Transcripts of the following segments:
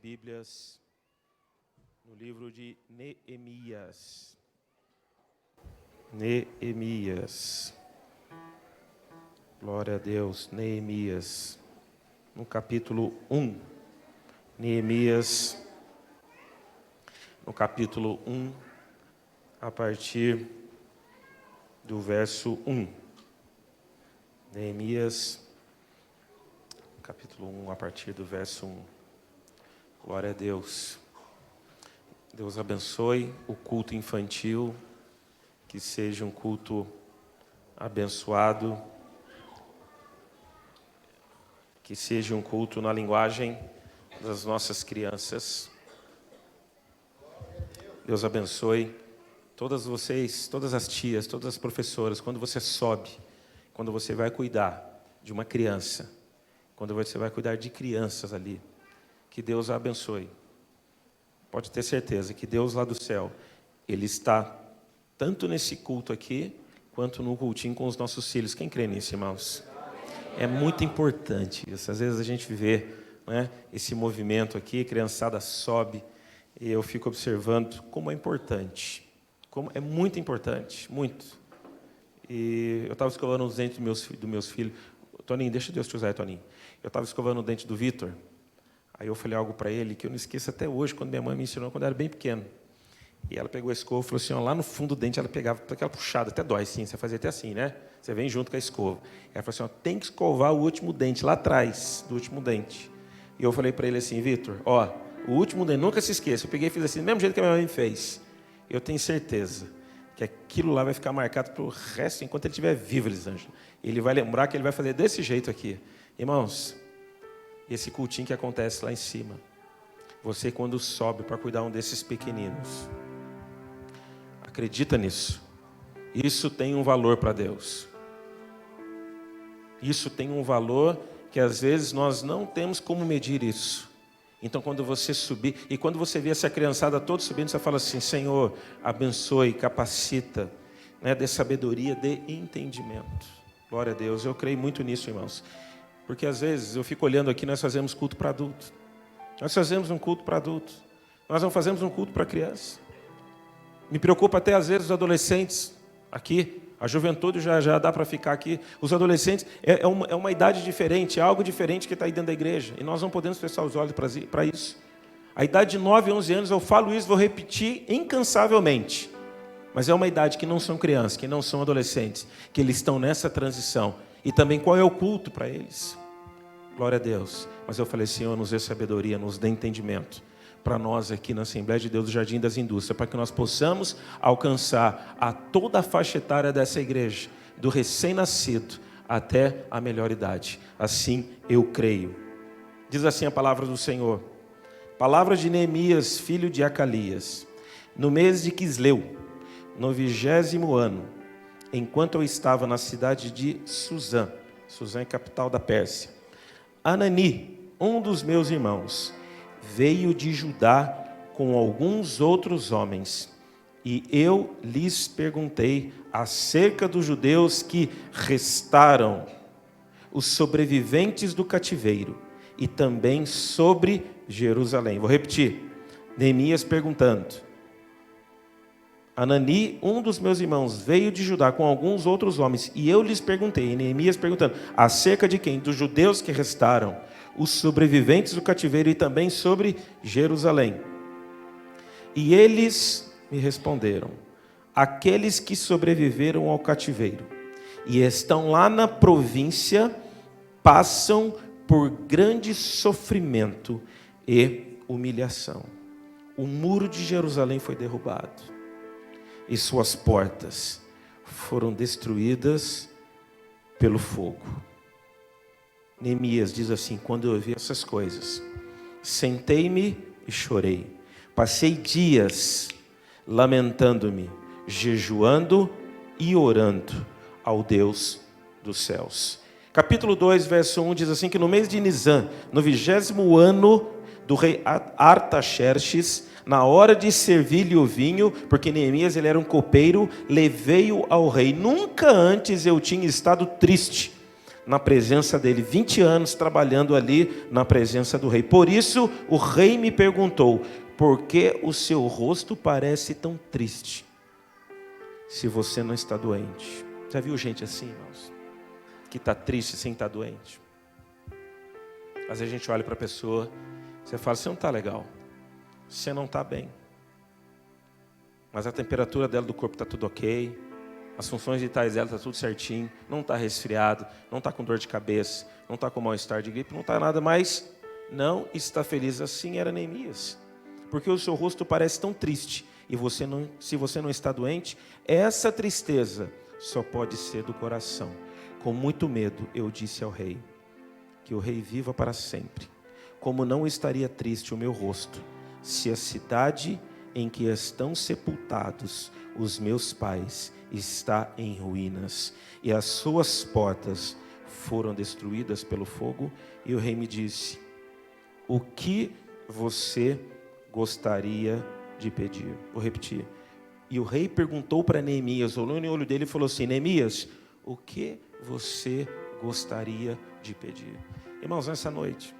Bíblias no livro de Neemias. Neemias. Glória a Deus. Neemias. No capítulo 1. Neemias. No capítulo 1, a partir do verso 1. Neemias, capítulo 1, a partir do verso 1. Glória a Deus. Deus abençoe o culto infantil, que seja um culto abençoado, que seja um culto na linguagem das nossas crianças. Deus abençoe todas vocês, todas as tias, todas as professoras, quando você sobe, quando você vai cuidar de uma criança, quando você vai cuidar de crianças ali, que Deus a abençoe. Pode ter certeza que Deus lá do céu, Ele está tanto nesse culto aqui, quanto no cultinho com os nossos filhos. Quem crê nisso, irmãos? É muito importante isso. Às vezes a gente vê, né, esse movimento aqui, a criançada sobe, e eu fico observando como é importante. Como é muito importante, muito. E eu estava escovando os dentes dos meus filhos. Toninho, deixa Deus te usar, Toninho. Eu estava escovando o dente do Vitor. Aí eu falei algo para ele que eu não esqueço até hoje, quando minha mãe me ensinou, quando eu era bem pequeno. E ela pegou a escova e falou assim, ó, lá no fundo do dente ela pegava aquela puxada, até dói, sim, você fazia até assim, né? Você vem junto com a escova. Ela falou assim, ó, tem que escovar o último dente, lá atrás do último dente. E eu falei para ele assim, Vitor, ó, o último dente, nunca se esqueça. Eu peguei e fiz assim, do mesmo jeito que a minha mãe fez. Eu tenho certeza que aquilo lá vai ficar marcado para o resto, enquanto ele estiver vivo, Elisângela. Ele vai lembrar que ele vai fazer desse jeito aqui. Irmãos, esse cultinho que acontece lá em cima, você quando sobe para cuidar um desses pequeninos, acredita nisso. Isso tem um valor para Deus. Isso tem um valor que às vezes nós não temos como medir isso. Então quando você subir, e quando você vê essa criançada toda subindo, você fala assim, Senhor, abençoe, capacita, né, dê sabedoria, dê entendimento. Glória a Deus, eu creio muito nisso, irmãos. Porque às vezes eu fico olhando aqui, nós fazemos culto para adulto. Nós fazemos um culto para adulto. Nós não fazemos um culto para criança. Me preocupa até às vezes os adolescentes aqui. A juventude já dá para ficar aqui. Os adolescentes é uma idade diferente, é algo diferente que está aí dentro da igreja. E nós não podemos fechar os olhos para isso. A idade de 9, 11 anos, eu falo isso, vou repetir incansavelmente. Mas é uma idade que não são crianças, que não são adolescentes, que eles estão nessa transição. E também qual é o culto para eles. Glória a Deus. Mas eu falei, Senhor, nos dê sabedoria, nos dê entendimento. Para nós aqui na Assembleia de Deus do Jardim das Indústrias, para que nós possamos alcançar a toda a faixa etária dessa igreja, do recém-nascido até a melhor idade. Assim eu creio. Diz assim a palavra do Senhor. Palavra de Neemias, filho de Acalias. No mês de Quisleu, no 20º ano, enquanto eu estava na cidade de Suzã. Suzã é capital da Pérsia. Anani, um dos meus irmãos, veio de Judá com alguns outros homens. E eu lhes perguntei acerca dos judeus que restaram, os sobreviventes do cativeiro, e também sobre Jerusalém. Vou repetir. Neemias perguntando. Anani, um dos meus irmãos, veio de Judá com alguns outros homens, e eu lhes perguntei, Neemias perguntando, acerca de quem? Dos judeus que restaram, os sobreviventes do cativeiro e também sobre Jerusalém. E eles me responderam, aqueles que sobreviveram ao cativeiro e estão lá na província, passam por grande sofrimento e humilhação. O muro de Jerusalém foi derrubado. E suas portas foram destruídas pelo fogo. Neemias diz assim, quando eu ouvi essas coisas, sentei-me e chorei. Passei dias lamentando-me, jejuando e orando ao Deus dos céus. Capítulo 2, verso 1 diz assim, que no mês de Nisã, no 20º ano do rei Artaxerxes, na hora de servir-lhe o vinho, porque Neemias ele era um copeiro, levei-o ao rei. Nunca antes eu tinha estado triste. na presença dele, 20 anos trabalhando ali na presença do rei. Por isso o rei me perguntou: por que o seu rosto parece tão triste, se você não está doente? Já viu gente assim, irmãos? Que está triste sem estar doente? Às vezes a gente olha para a pessoa, você fala: você não está legal, você não está bem. Mas a temperatura dela do corpo está tudo ok, as funções vitais dela está tudo certinho, não está resfriado, não está com dor de cabeça, não está com mal-estar de gripe, não está nada, mas não está feliz. Assim era Neemias. Porque o seu rosto parece tão triste, e se você não está doente, essa tristeza só pode ser do coração. Com muito medo eu disse ao rei: que o rei viva para sempre. Como não estaria triste o meu rosto, se a cidade em que estão sepultados os meus pais está em ruínas, e as suas portas foram destruídas pelo fogo? E o rei me disse: o que você gostaria de pedir? Vou repetir. E o rei perguntou para Neemias, olhou no olho dele e falou assim: Neemias, o que você gostaria de pedir? Irmãos, nessa noite,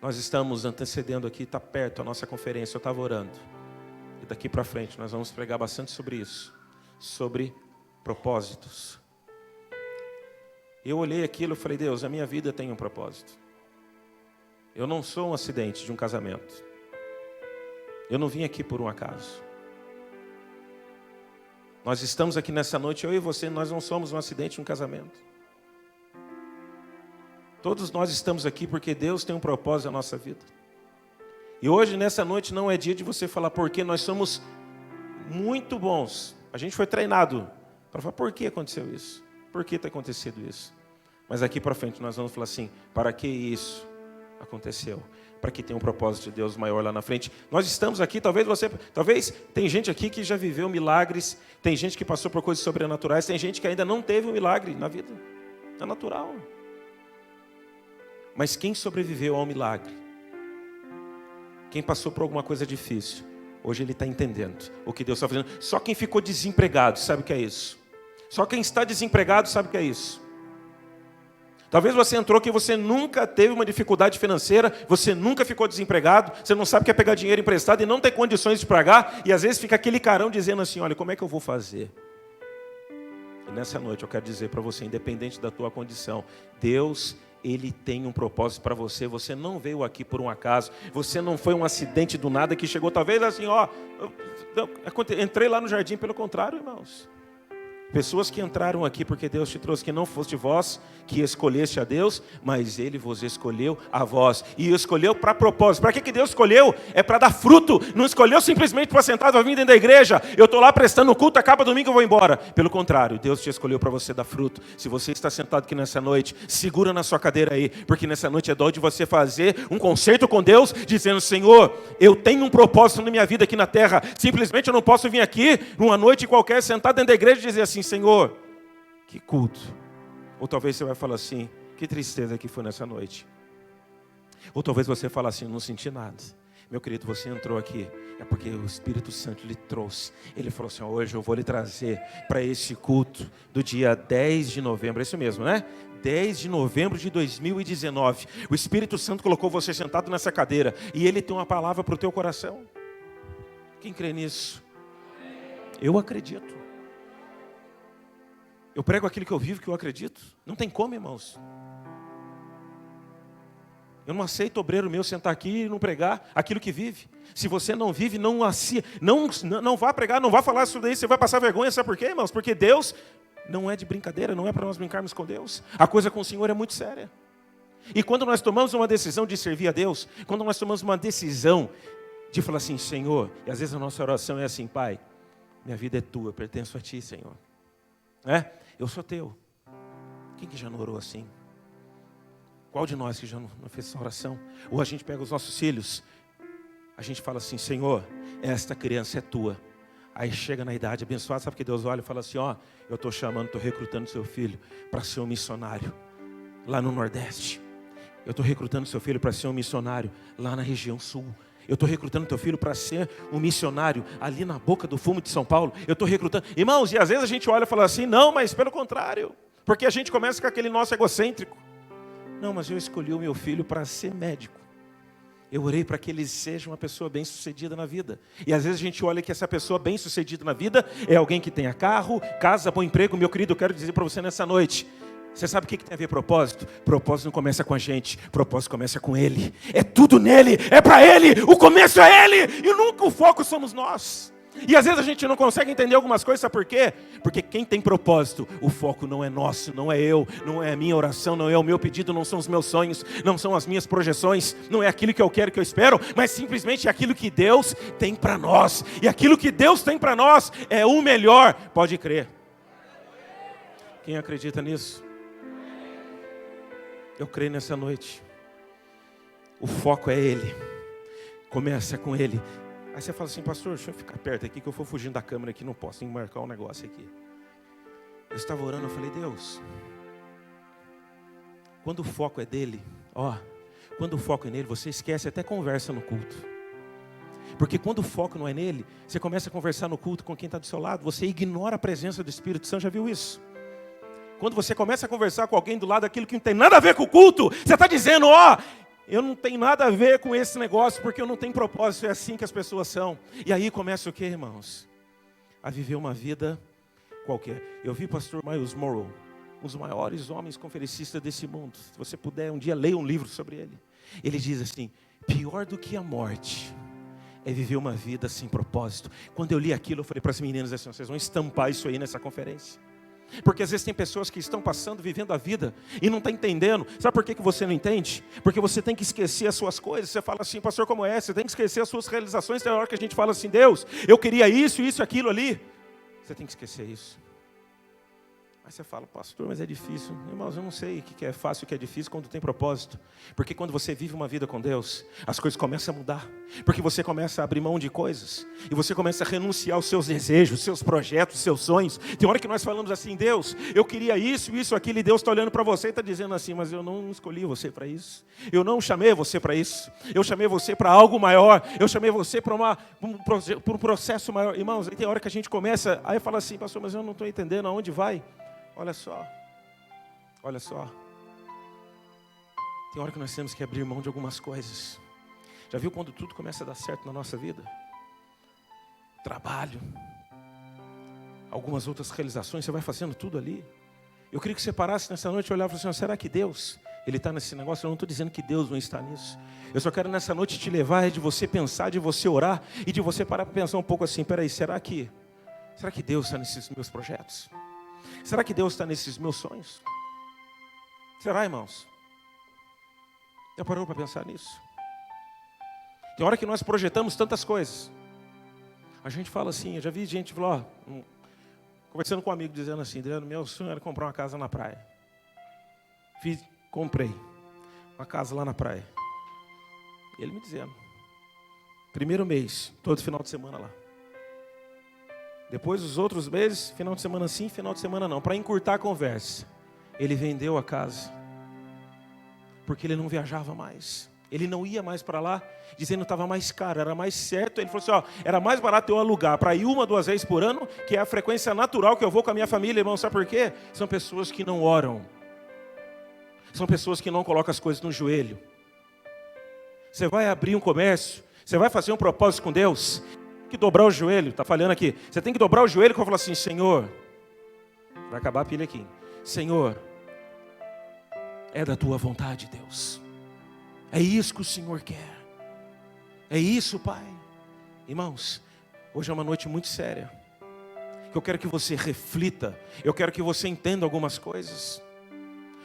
nós estamos antecedendo aqui, está perto a nossa conferência, eu estava orando. E daqui para frente nós vamos pregar bastante sobre isso, sobre propósitos. Eu olhei aquilo e falei: Deus, a minha vida tem um propósito. Eu não sou um acidente de um casamento. Eu não vim aqui por um acaso. Nós estamos aqui nessa noite, eu e você, nós não somos um acidente de um casamento. Todos nós estamos aqui porque Deus tem um propósito na nossa vida. E hoje, nessa noite, não é dia de você falar porque nós somos muito bons. A gente foi treinado para falar: por que aconteceu isso? Por que está acontecendo isso? Mas aqui para frente nós vamos falar assim: para que isso aconteceu? Para que tenha um propósito de Deus maior lá na frente. Nós estamos aqui, talvez tem gente aqui que já viveu milagres, tem gente que passou por coisas sobrenaturais, tem gente que ainda não teve um milagre na vida. É natural. Mas quem sobreviveu ao milagre, quem passou por alguma coisa difícil, hoje ele está entendendo o que Deus está fazendo. Só quem ficou desempregado sabe o que é isso. Só quem está desempregado sabe o que é isso. Talvez você entrou aqui, você nunca teve uma dificuldade financeira, você nunca ficou desempregado, você não sabe o que é pegar dinheiro emprestado e não ter condições de pagar, e às vezes fica aquele carão dizendo assim: olha, como é que eu vou fazer? E nessa noite eu quero dizer para você, independente da tua condição, Deus, Ele tem um propósito para você. Você não veio aqui por um acaso, você não foi um acidente do nada que chegou, talvez assim, entrei lá no jardim. Pelo contrário, irmãos. Pessoas que entraram aqui porque Deus te trouxe, que não foste vós que escolheste a Deus, mas Ele vos escolheu a vós. E escolheu para propósito. Para que Deus escolheu? É para dar fruto. Não escolheu simplesmente para sentar a vir dentro da igreja. Eu estou lá prestando culto, acaba domingo eu vou embora. Pelo contrário, Deus te escolheu para você dar fruto. Se você está sentado aqui nessa noite, segura na sua cadeira aí, porque nessa noite é dó de você fazer um concerto com Deus, dizendo: Senhor, eu tenho um propósito na minha vida aqui na terra. Simplesmente eu não posso vir aqui numa noite qualquer, sentado dentro da igreja e dizer assim: Senhor, que culto. Ou talvez você vai falar assim: que tristeza que foi nessa noite. Ou talvez você fale assim: não senti nada. Meu querido, você entrou aqui, é porque o Espírito Santo lhe trouxe. Ele falou assim: hoje eu vou lhe trazer para esse culto do dia 10 de novembro, é isso mesmo, né? 10 de novembro de 2019. O Espírito Santo colocou você sentado nessa cadeira e Ele tem uma palavra para o teu coração. Quem crê nisso? Eu acredito. Eu prego aquilo que eu vivo, que eu acredito. Não tem como, irmãos. Eu não aceito obreiro meu sentar aqui e não pregar aquilo que vive. Se você não vive, não vá pregar, não vá falar isso daí, você vai passar vergonha. Sabe por quê, irmãos? Porque Deus não é de brincadeira, não é para nós brincarmos com Deus. A coisa com o Senhor é muito séria. E quando nós tomamos uma decisão de servir a Deus, quando nós tomamos uma decisão de falar assim: Senhor, e às vezes a nossa oração é assim: Pai, minha vida é tua, eu pertenço a ti, Senhor. Eu sou teu. Quem que já não orou assim? Qual de nós que já não fez essa oração? Ou a gente pega os nossos filhos, a gente fala assim: Senhor, esta criança é tua. Aí chega na idade abençoada, sabe que Deus olha e fala assim: ó, eu estou chamando, estou recrutando seu filho para ser um missionário lá no Nordeste. Eu estou recrutando seu filho para ser um missionário lá na região Sul. Eu estou recrutando teu filho para ser um missionário ali na Boca do Fumo de São Paulo. Eu estou recrutando. Irmãos, e às vezes a gente olha e fala assim: não, mas pelo contrário. Porque a gente começa com aquele nosso egocêntrico. Não, mas eu escolhi o meu filho para ser médico. Eu orei para que ele seja uma pessoa bem-sucedida na vida. E às vezes a gente olha que essa pessoa bem-sucedida na vida é alguém que tenha carro, casa, bom emprego. Meu querido, eu quero dizer para você nessa noite, você sabe o que tem a ver propósito? Propósito não começa com a gente, propósito começa com Ele. É tudo nele, é para Ele, o começo é Ele, e nunca o foco somos nós. E às vezes a gente não consegue entender algumas coisas, sabe por quê? Porque quem tem propósito, o foco não é nosso, não é eu, não é a minha oração, não é o meu pedido, não são os meus sonhos, não são as minhas projeções, não é aquilo que eu quero, que eu espero, mas simplesmente é aquilo que Deus tem para nós. E aquilo que Deus tem para nós é o melhor, pode crer. Quem acredita nisso? Eu creio nessa noite. O foco é Ele, começa com Ele. Aí você fala assim, pastor, deixa eu ficar perto aqui que eu vou fugindo da câmera aqui, não posso, tem que marcar um negócio aqui. Eu estava orando, eu falei, Deus, quando o foco é dele, quando o foco é nele, você esquece até conversa no culto. Porque quando o foco não é nele, você começa a conversar no culto com quem está do seu lado, você ignora a presença do Espírito Santo, já viu isso? Quando você começa a conversar com alguém do lado daquilo que não tem nada a ver com o culto, você está dizendo, eu não tenho nada a ver com esse negócio, porque eu não tenho propósito, é assim que as pessoas são. E aí começa o quê, irmãos? A viver uma vida qualquer. Eu vi o pastor Miles Monroe, um dos maiores homens conferencistas desse mundo. Se você puder, um dia leia um livro sobre ele. Ele diz assim, pior do que a morte é viver uma vida sem propósito. Quando eu li aquilo, eu falei para as meninas assim, vocês vão estampar isso aí nessa conferência. Porque às vezes tem pessoas que estão passando, vivendo a vida e não estão entendendo. Sabe por que você não entende? Porque você tem que esquecer as suas coisas. Você fala assim, pastor, como é? Você tem que esquecer as suas realizações. Tem hora que a gente fala assim, Deus, eu queria isso, isso, aquilo ali. Você tem que esquecer isso. Aí você fala, pastor, mas é difícil. Irmãos, eu não sei o que é fácil e o que é difícil quando tem propósito. Porque quando você vive uma vida com Deus, as coisas começam a mudar. Porque você começa a abrir mão de coisas. E você começa a renunciar aos seus desejos, seus projetos, seus sonhos. Tem hora que nós falamos assim, Deus, eu queria isso, isso, aquilo. E Deus está olhando para você e está dizendo assim, mas eu não escolhi você para isso. Eu não chamei você para isso. Eu chamei você para algo maior. Eu chamei você para um processo maior. Irmãos, aí tem hora que a gente começa, aí fala assim, pastor, mas eu não estou entendendo aonde vai. Olha só, tem hora que nós temos que abrir mão de algumas coisas. Já viu quando tudo começa a dar certo na nossa vida? Trabalho, algumas outras realizações, você vai fazendo tudo ali. Eu queria que você parasse nessa noite e olhasse e falasse assim, será que Deus, Ele está nesse negócio? Eu não estou dizendo que Deus não está nisso. Eu só quero nessa noite te levar, de você pensar, de você orar e de você parar para pensar um pouco assim, peraí, será que Deus está nesses meus projetos? Será que Deus está nesses meus sonhos? Será, irmãos? Já parou para pensar nisso? Tem hora que nós projetamos tantas coisas. A gente fala assim, eu já vi gente falar, conversando com um amigo, dizendo assim, Adriano, meu sonho era comprar uma casa na praia. Comprei uma casa lá na praia. E ele me dizendo, primeiro mês, todo final de semana lá. Depois, os outros meses, final de semana sim, final de semana não. Para encurtar a conversa, ele vendeu a casa. Porque ele não viajava mais. Ele não ia mais para lá, dizendo que estava mais caro, era mais certo. Ele falou assim, era mais barato eu alugar para ir 1 ou 2 vezes por ano, que é a frequência natural que eu vou com a minha família, irmão. Sabe por quê? São pessoas que não oram. São pessoas que não colocam as coisas no joelho. Você vai abrir um comércio, você vai fazer um propósito com Deus, que dobrar o joelho, está falhando aqui. Você tem que dobrar o joelho e falar assim, Senhor, vai acabar a pilha aqui. Senhor, é da tua vontade, Deus. É isso que o Senhor quer. É isso, Pai. Irmãos, hoje é uma noite muito séria. Eu quero que você reflita. Eu quero que você entenda algumas coisas.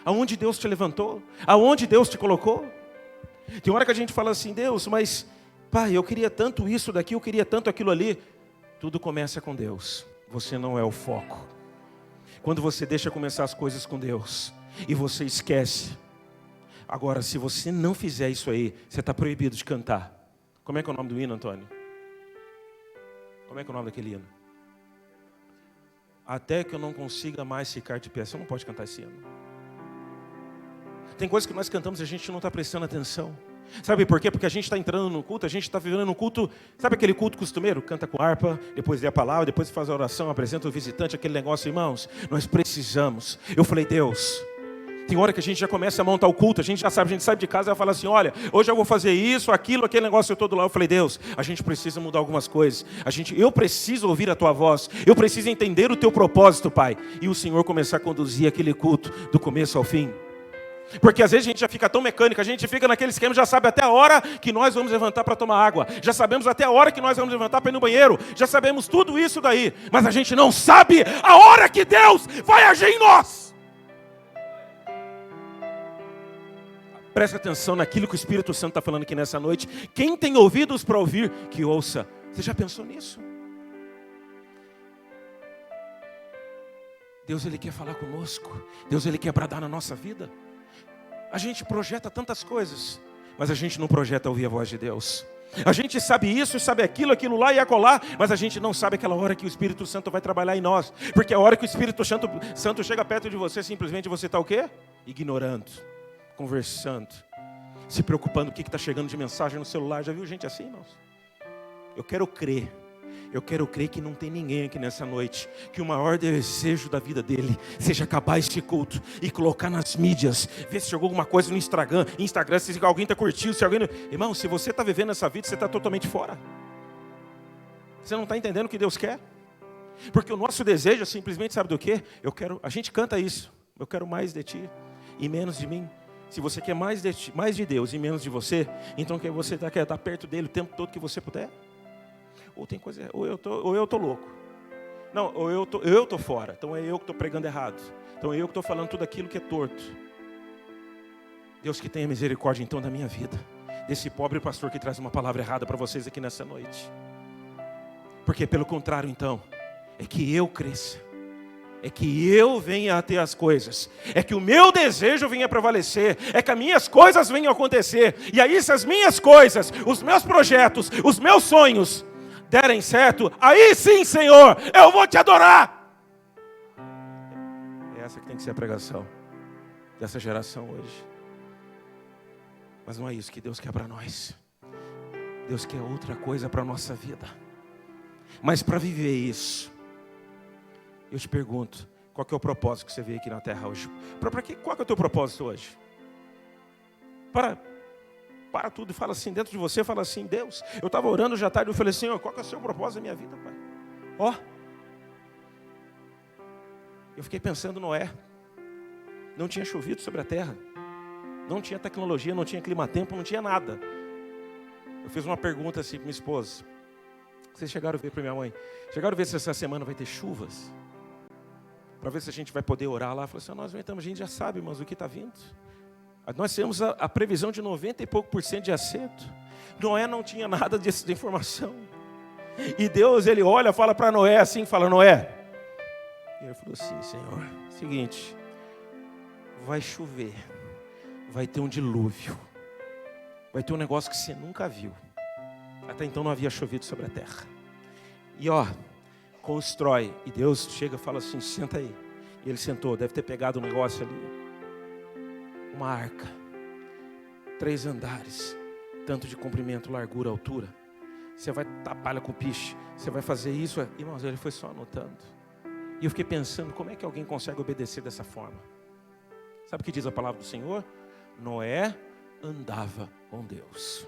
Aonde Deus te levantou? Aonde Deus te colocou? Tem hora que a gente fala assim, Deus, mas Pai, eu queria tanto isso daqui, eu queria tanto aquilo ali. Tudo começa com Deus. Você não é o foco. Quando você deixa começar as coisas com Deus e você esquece. Agora, se você não fizer isso aí, você está proibido de cantar. Como é que é o nome do hino, Antônio? Como é que é o nome daquele hino? Até que eu não consiga mais ficar de pé. Você não pode cantar esse hino. Tem coisas que nós cantamos e a gente não está prestando atenção. Sabe por quê? Porque a gente está entrando no culto, a gente está vivendo no culto, sabe aquele culto costumeiro? Canta com harpa, depois lê a palavra, depois faz a oração, apresenta o visitante, aquele negócio, irmãos, nós precisamos. Eu falei, Deus, tem hora que a gente já começa a montar o culto, a gente já sabe, a gente sai de casa e fala assim, olha, hoje eu vou fazer isso, aquilo, aquele negócio todo lá. Eu falei, Deus, a gente precisa mudar algumas coisas. Eu preciso ouvir a tua voz, eu preciso entender o teu propósito, Pai. E o Senhor começar a conduzir aquele culto do começo ao fim. Porque às vezes a gente já fica tão mecânico, a gente fica naquele esquema, já sabe até a hora que nós vamos levantar para tomar água, já sabemos até a hora que nós vamos levantar para ir no banheiro, já sabemos tudo isso daí, mas a gente não sabe a hora que Deus vai agir em nós. Presta atenção naquilo que o Espírito Santo está falando aqui nessa noite. Quem tem ouvidos para ouvir, que ouça. Você já pensou nisso? Deus, Ele quer falar conosco. Deus, Ele quer bradar na nossa vida. A gente projeta tantas coisas, mas a gente não projeta ouvir a voz de Deus. A gente sabe isso, sabe aquilo, aquilo lá e acolá, mas a gente não sabe aquela hora que o Espírito Santo vai trabalhar em nós. Porque a hora que o Espírito Santo chega perto de você, simplesmente você está o quê? Ignorando, conversando, se preocupando com o que está chegando de mensagem no celular. Já viu gente assim, irmãos? Eu quero crer que não tem ninguém aqui nessa noite que o maior desejo da vida dele seja acabar este culto e colocar nas mídias, ver se chegou alguma coisa no Instagram, se alguém está curtindo, se alguém... Irmão, se você está vivendo essa vida, você está totalmente fora. Você não está entendendo o que Deus quer? Porque o nosso desejo é simplesmente, sabe do quê? A gente canta isso, eu quero mais de ti e menos de mim. Se você quer mais de Deus e menos de você, então que você quer estar perto dele o tempo todo que você puder. Ou tem coisa, ou eu tô louco. Não, ou eu tô fora. Então é eu que estou pregando errado. Então é eu que estou falando tudo aquilo que é torto. Deus que tenha misericórdia então da minha vida, desse pobre pastor que traz uma palavra errada para vocês aqui nessa noite. Porque pelo contrário então, é que eu cresça. É que eu venha a ter as coisas. É que o meu desejo venha a prevalecer. É que as minhas coisas venham a acontecer. E aí se as minhas coisas, os meus projetos, os meus sonhos derem certo, aí sim, Senhor, eu vou te adorar. É essa que tem que ser a pregação dessa geração hoje. Mas não é isso que Deus quer para nós. Deus quer outra coisa para a nossa vida. Mas para viver isso, eu te pergunto, qual que é o propósito que você veio aqui na terra hoje? Qual que é o teu propósito hoje? Para tudo e fala assim, dentro de você, fala assim, Deus, eu estava orando já tarde, eu falei assim, qual que é o seu propósito da minha vida, Pai? Eu fiquei pensando, Noé, não tinha chovido sobre a terra, não tinha tecnologia, não tinha clima-tempo, não tinha nada. Eu fiz uma pergunta assim para minha esposa, vocês chegaram a ver para minha mãe, chegaram a ver se essa semana vai ter chuvas? Para ver se a gente vai poder orar lá. Falei assim, nós ventamos, a gente já sabe, mas o que está vindo? Nós temos a previsão de 90 e pouco % de acerto. Noé não tinha nada de informação. E Deus, Ele olha, fala para Noé assim, fala, Noé. E ele falou assim, Senhor, seguinte, vai chover, vai ter um dilúvio, vai ter um negócio que você nunca viu. Até então não havia chovido sobre a terra. E constrói. E Deus chega e fala assim, senta aí. E ele sentou, deve ter pegado um negócio ali. Uma arca, 3 andares, tanto de comprimento, largura, altura. Você vai tapar com piche, você vai fazer isso. Irmãos, ele foi só anotando. E eu fiquei pensando, como é que alguém consegue obedecer dessa forma? Sabe o que diz a palavra do Senhor? Noé andava com Deus.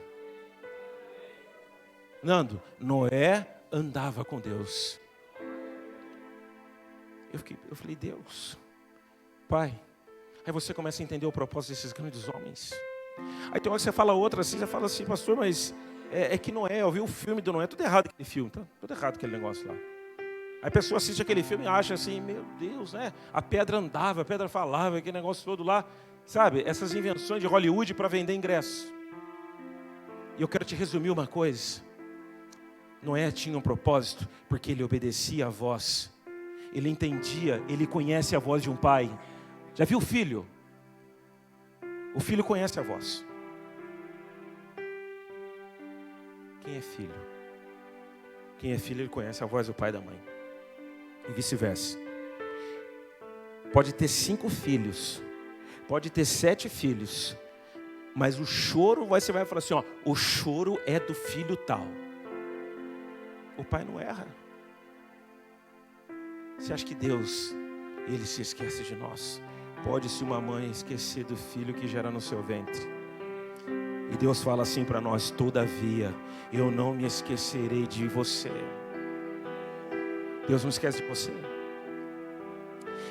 Nando, Noé andava com Deus. Eu falei, Deus, Pai. Aí você começa a entender o propósito desses grandes homens. Aí tem hora que você fala outra assim, você fala assim, pastor, mas é que Noé, eu vi o filme do Noé, tudo errado aquele filme, tá? Tudo errado aquele negócio lá. Aí a pessoa assiste aquele filme e acha assim, meu Deus, né? A pedra andava, a pedra falava, aquele negócio todo lá. Sabe, essas invenções de Hollywood para vender ingresso. E eu quero te resumir uma coisa. Noé tinha um propósito, porque ele obedecia a voz. Ele entendia, ele conhece a voz de um pai. Já viu o filho? O filho conhece a voz. Quem é filho? Quem é filho, ele conhece a voz do pai e da mãe. E vice-versa. Pode ter 5 filhos. Pode ter 7 filhos. Mas o choro, você vai falar assim, ó, o choro é do filho tal. O pai não erra. Você acha que Deus, Ele se esquece de nós? Pode-se uma mãe esquecer do filho que gera no seu ventre. E Deus fala assim para nós: todavia, eu não me esquecerei de você. Deus não esquece de você.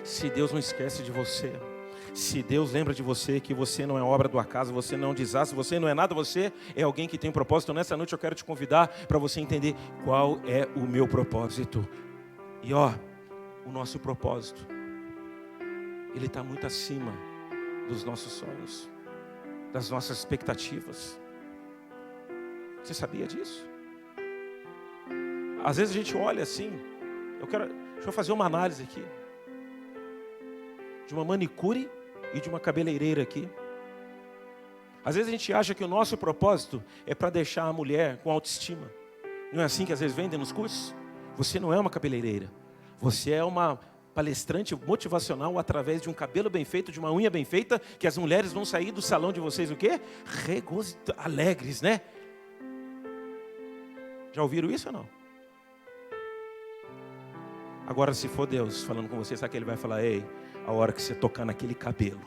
Se Deus não esquece de você, se Deus lembra de você, que você não é obra do acaso, você não é um desastre, você não é nada, você é alguém que tem propósito. Nessa noite eu quero te convidar para você entender qual é o meu propósito. E ó, o nosso propósito, ele está muito acima dos nossos sonhos, das nossas expectativas. Você sabia disso? Às vezes a gente olha assim, deixa eu fazer uma análise aqui, de uma manicure e de uma cabeleireira aqui. Às vezes a gente acha que o nosso propósito é para deixar a mulher com autoestima. Não é assim que às vezes vendem nos cursos? Você não é uma cabeleireira. Você é uma palestrante motivacional através de um cabelo bem feito, de uma unha bem feita, que as mulheres vão sair do salão de vocês o quê? Alegres, né? Já ouviram isso ou não? Agora, se for Deus falando com você, sabe que Ele vai falar: ei, a hora que você tocar naquele cabelo,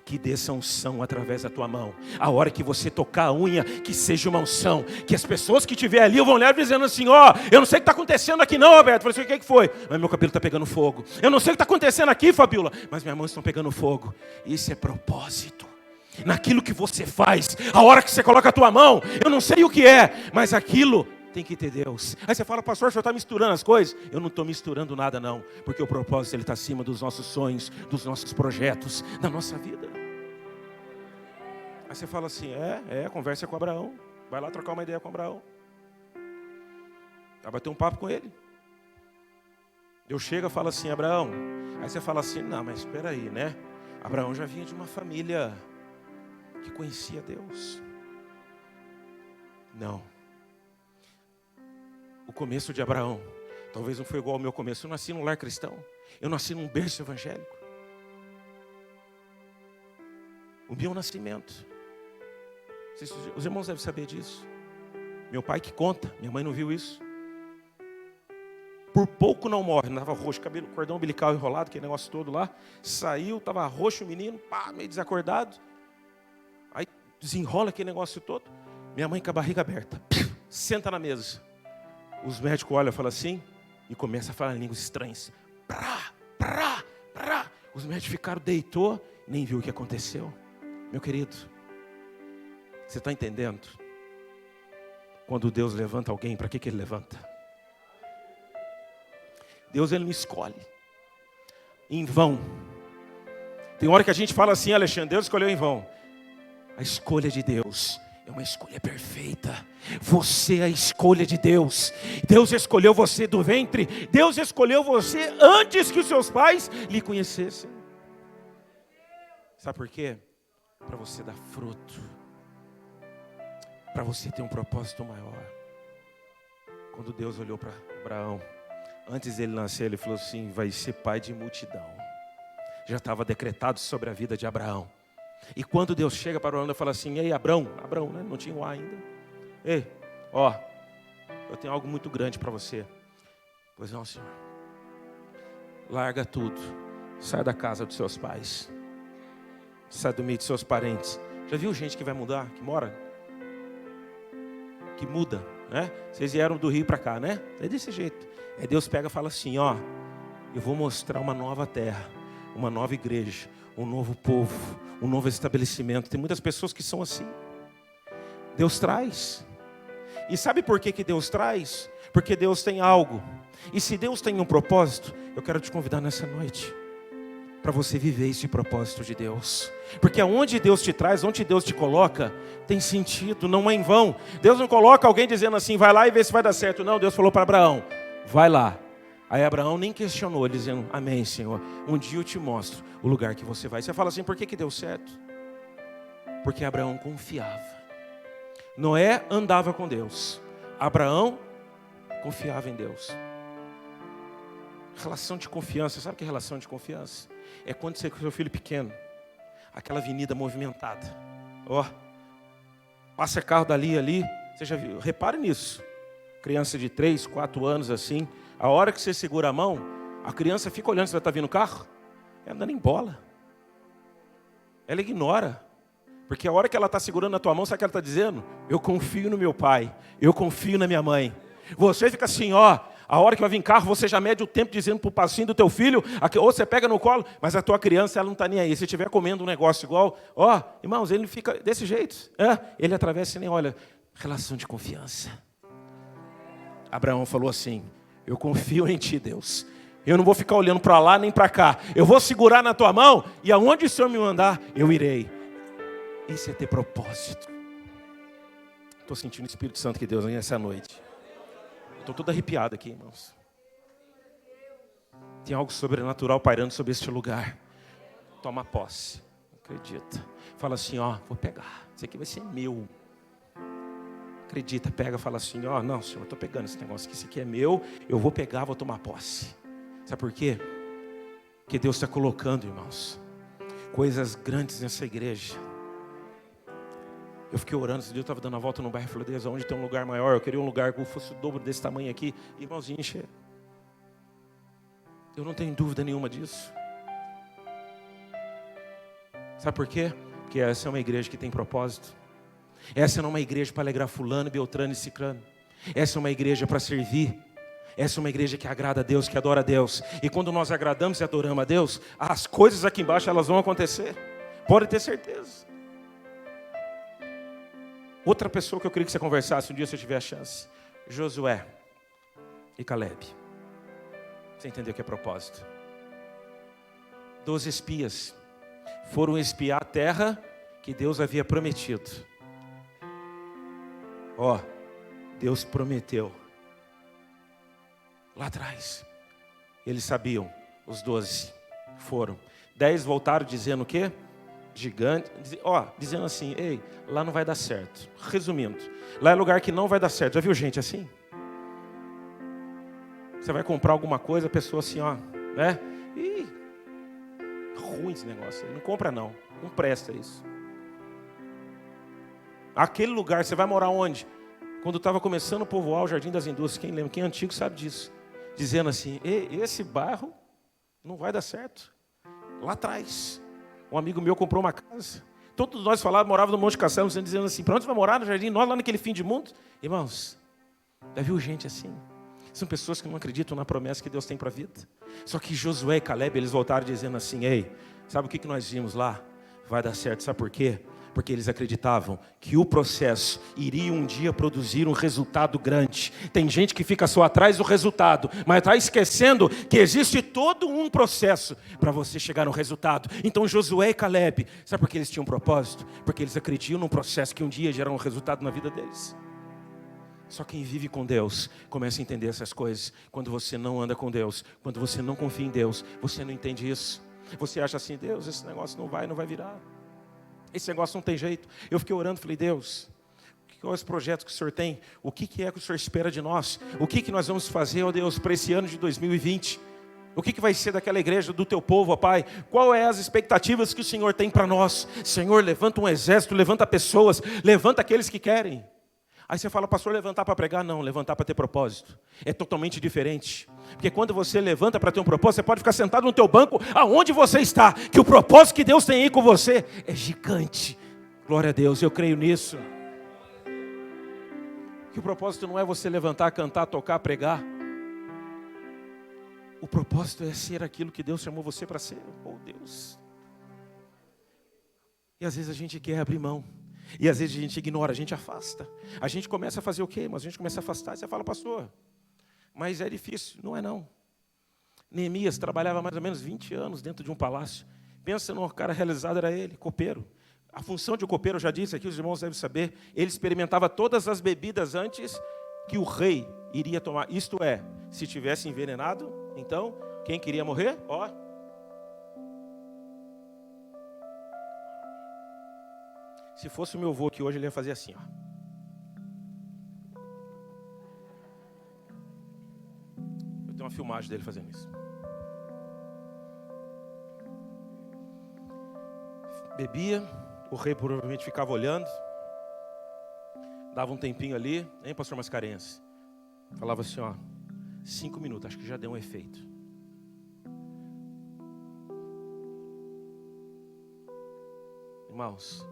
que desça unção através da tua mão. A hora que você tocar a unha, que seja uma unção. Que as pessoas que estiver ali vão olhar dizendo assim: ó, eu não sei o que está acontecendo aqui não, Roberto. Eu falei assim: o que foi? Mas meu cabelo está pegando fogo. Eu não sei o que está acontecendo aqui, Fabiola, mas minhas mãos estão pegando fogo. Isso é propósito. Naquilo que você faz, a hora que você coloca a tua mão, eu não sei o que é, mas aquilo tem que ter Deus. Aí você fala: pastor, o senhor está misturando as coisas? Eu não estou misturando nada não, porque o propósito ele está acima dos nossos sonhos, dos nossos projetos, da nossa vida. Aí você fala assim: conversa com Abraão, vai lá trocar uma ideia com Abraão, vai bater um papo com ele. Deus chega e fala assim: Abraão. Aí você fala assim: não, mas espera aí, né? Abraão já vinha de uma família que conhecia Deus. Não. O começo de Abraão talvez não foi igual ao meu começo. Eu nasci num lar cristão. Eu nasci num berço evangélico. O meu nascimento, os irmãos devem saber disso. Meu pai que conta, minha mãe não viu isso. Por pouco não morre, estava roxo, cabelo, cordão umbilical enrolado, aquele negócio todo lá. Saiu, estava roxo o menino, meio desacordado. Aí desenrola aquele negócio todo. Minha mãe com a barriga aberta, senta na mesa. Os médicos olham e falam assim, e começam a falar em línguas estranhas. Os médicos ficaram, deitou, nem viu o que aconteceu. Meu querido, você está entendendo? Quando Deus levanta alguém, para que Ele levanta? Deus, Ele não escolhe em vão. Tem hora que a gente fala assim: Alexandre, Deus escolheu em vão. A escolha de Deus é uma escolha perfeita. Você é a escolha de Deus. Deus escolheu você do ventre. Deus escolheu você antes que os seus pais lhe conhecessem. Sabe por quê? Para você dar fruto. Para você ter um propósito maior. Quando Deus olhou para Abraão, antes dele nascer, Ele falou assim: vai ser pai de multidão. Já estava decretado sobre a vida de Abraão. E quando Deus chega para Abraão e fala assim: ei, Abraão, né? Não tinha o A ainda. Ei, ó, eu tenho algo muito grande para você. Pois não, Senhor. Larga tudo. Sai da casa dos seus pais. Sai do meio dos seus parentes. Já viu gente que vai mudar, que mora? Que muda, né? Vocês vieram do Rio para cá, né? É desse jeito. Aí Deus pega e fala assim: ó, eu vou mostrar uma nova terra, uma nova igreja, um novo povo, um novo estabelecimento. Tem muitas pessoas que são assim. Deus traz. E sabe por que Deus traz? Porque Deus tem algo. E se Deus tem um propósito, eu quero te convidar nessa noite para você viver esse propósito de Deus. Porque aonde Deus te traz, onde Deus te coloca, tem sentido, não é em vão. Deus não coloca alguém dizendo assim: vai lá e vê se vai dar certo. Não, Deus falou para Abraão: vai lá. Aí Abraão nem questionou, ele dizendo: amém, Senhor, um dia eu te mostro o lugar que você vai. Você fala assim: por que deu certo? Porque Abraão confiava. Noé andava com Deus, Abraão confiava em Deus. Relação de confiança, sabe o que é relação de confiança? É quando você com seu filho pequeno, aquela avenida movimentada, Passa carro dali e ali. Você já viu? Repare nisso. Criança de 3, 4 anos assim. A hora que você segura a mão, a criança fica olhando se vai estar vindo o carro. Ela não dá nem bola. Ela ignora. Porque a hora que ela está segurando na tua mão, sabe o que ela está dizendo? Eu confio no meu pai. Eu confio na minha mãe. Você fica assim, ó. A hora que vai vir carro, você já mede o tempo dizendo para o passinho do teu filho, ou você pega no colo, mas a tua criança, ela não está nem aí. Se estiver comendo um negócio igual, ó, irmãos, ele fica desse jeito. Ele atravessa e nem olha. Relação de confiança. Abraão falou assim, eu confio em ti, Deus. Eu não vou ficar olhando para lá nem para cá. Eu vou segurar na tua mão e aonde o Senhor me mandar, eu irei. Isso é ter propósito. Estou sentindo o Espírito Santo que Deus vem essa noite. Estou todo arrepiado aqui, irmãos. Tem algo sobrenatural pairando sobre este lugar. Toma posse. Acredita. Fala assim, ó, vou pegar. Isso aqui vai ser meu. Acredita, pega, fala assim, ó, não, Senhor, eu estou pegando esse negócio aqui. Isso aqui é meu, eu vou pegar, vou tomar posse. Sabe por quê? Porque Deus está colocando, irmãos, coisas grandes nessa igreja. Eu fiquei orando, esse dia eu estava dando a volta no bairro, falei, Deus, onde tem um lugar maior? Eu queria um lugar que fosse o dobro desse tamanho aqui. Irmãozinho, encher. Eu não tenho dúvida nenhuma disso. Sabe por quê? Porque essa é uma igreja que tem propósito. Essa não é uma igreja para alegrar fulano, beltrano e cicrano. Essa é uma igreja para servir. Essa é uma igreja que agrada a Deus, que adora a Deus. E quando nós agradamos e adoramos a Deus, as coisas aqui embaixo elas vão acontecer. Pode ter certeza. Outra pessoa que eu queria que você conversasse um dia, se eu tiver a chance. Josué e Caleb. Você entendeu o que é propósito? 12 espias foram espiar a terra que Deus havia prometido. Ó, Deus prometeu. Lá atrás. Eles sabiam, os 12 foram. 10 voltaram dizendo o quê? Gigante, dizendo assim, ei, lá não vai dar certo. Resumindo, lá é lugar que não vai dar certo. Já viu gente assim? Você vai comprar alguma coisa, a pessoa assim, ó, né? Ih, ruim esse negócio aí. Não compra não, não presta isso. Aquele lugar, você vai morar onde? Quando estava começando a povoar o Jardim das Indústrias, quem lembra? Quem é antigo sabe disso. Dizendo assim, ei, esse bairro não vai dar certo. Lá atrás. Um amigo meu comprou uma casa. Todos nós falávamos, morávamos no Monte Castelo, dizendo assim, para onde você vai morar no jardim? Nós lá naquele fim de mundo? Irmãos, já viu gente assim? São pessoas que não acreditam na promessa que Deus tem para a vida. Só que Josué e Caleb, eles voltaram dizendo assim, ei, sabe o que nós vimos lá? Vai dar certo, sabe por quê? Porque eles acreditavam que o processo iria um dia produzir um resultado grande. Tem gente que fica só atrás do resultado, mas está esquecendo que existe todo um processo para você chegar no resultado. Então Josué e Caleb, sabe por que eles tinham um propósito? Porque eles acreditavam num processo que um dia gerar um resultado na vida deles. Só quem vive com Deus começa a entender essas coisas. Quando você não anda com Deus, quando você não confia em Deus, você não entende isso. Você acha assim, Deus, esse negócio não vai virar. Esse negócio não tem jeito. Eu fiquei orando, falei, Deus, quais os projetos que o Senhor tem? O que é que o Senhor espera de nós? O que nós vamos fazer, ó Deus, para esse ano de 2020? O que vai ser daquela igreja, do teu povo, ó Pai? Qual é as expectativas que o Senhor tem para nós? Senhor, levanta um exército, levanta pessoas, levanta aqueles que querem. Aí você fala, pastor, levantar para pregar? Não, levantar para ter propósito. É totalmente diferente. Porque quando você levanta para ter um propósito, você pode ficar sentado no teu banco, aonde você está. Que o propósito que Deus tem aí com você é gigante. Glória a Deus, eu creio nisso. Que o propósito não é você levantar, cantar, tocar, pregar. O propósito é ser aquilo que Deus chamou você para ser. Oh Deus. E às vezes a gente quer abrir mão. E às vezes a gente ignora, a gente afasta. A gente começa a fazer o quê? Mas a gente começa a afastar. E você fala, pastor, mas é difícil. Não é não. Neemias trabalhava mais ou menos 20 anos dentro de um palácio. Pensa no cara realizado, era ele, copeiro. A função de um copeiro, eu já disse aqui, os irmãos devem saber, ele experimentava todas as bebidas antes que o rei iria tomar. Isto é, se tivesse envenenado, então, quem queria morrer? Ó. Se fosse o meu avô aqui hoje, ele ia fazer assim, ó. Eu tenho uma filmagem dele fazendo isso. Bebia, o rei provavelmente ficava olhando. Dava um tempinho ali, hein, pastor Mascarenhas? Falava assim, ó, 5 minutos, acho que já deu um efeito. Irmãos,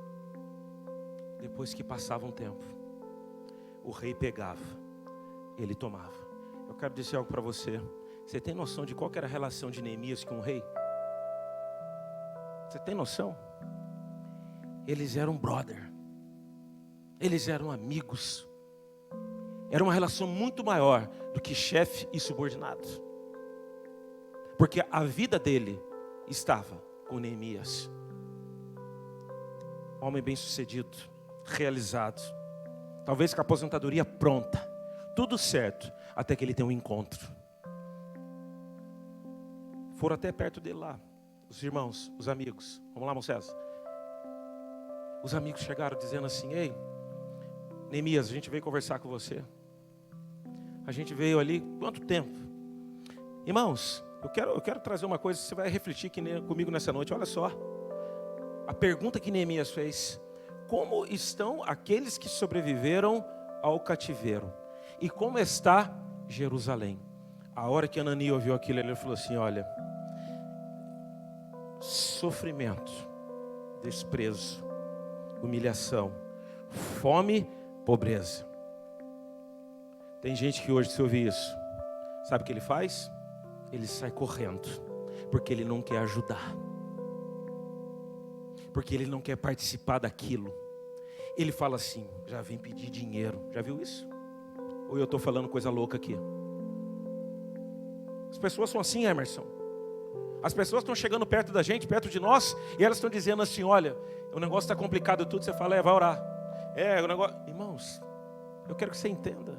depois que passava um tempo, o rei pegava, ele tomava. Eu quero dizer algo para você. Você tem noção de qual que era a relação de Neemias com o rei? Você tem noção? Eles eram brother. Eles eram amigos. Era uma relação muito maior do que chefe e subordinado. Porque a vida dele estava com Neemias. Homem bem-sucedido, realizado. Talvez com a aposentadoria pronta. Tudo certo, até que ele tem um encontro. Foram até perto dele lá. Os irmãos, os amigos. Vamos lá, irmão César. Os amigos chegaram dizendo assim: ei, Neemias, a gente veio conversar com você. A gente veio ali, quanto tempo? Irmãos, eu quero trazer uma coisa que você vai refletir comigo nessa noite. Olha só, a pergunta que Neemias fez: como estão aqueles que sobreviveram ao cativeiro? E como está Jerusalém? A hora que Anani ouviu aquilo, ele falou assim: olha, sofrimento, desprezo, humilhação, fome, pobreza. Tem gente que hoje, se ouvir isso, sabe o que ele faz? Ele sai correndo, porque ele não quer ajudar, porque ele não quer participar daquilo. Ele fala assim: já vem pedir dinheiro. Já viu isso? Ou eu estou falando coisa louca aqui? As pessoas são assim, Emerson. As pessoas estão chegando perto da gente, perto de nós, e elas estão dizendo assim: olha, o negócio está complicado tudo. Você fala: vai orar. O negócio... Irmãos, eu quero que você entenda.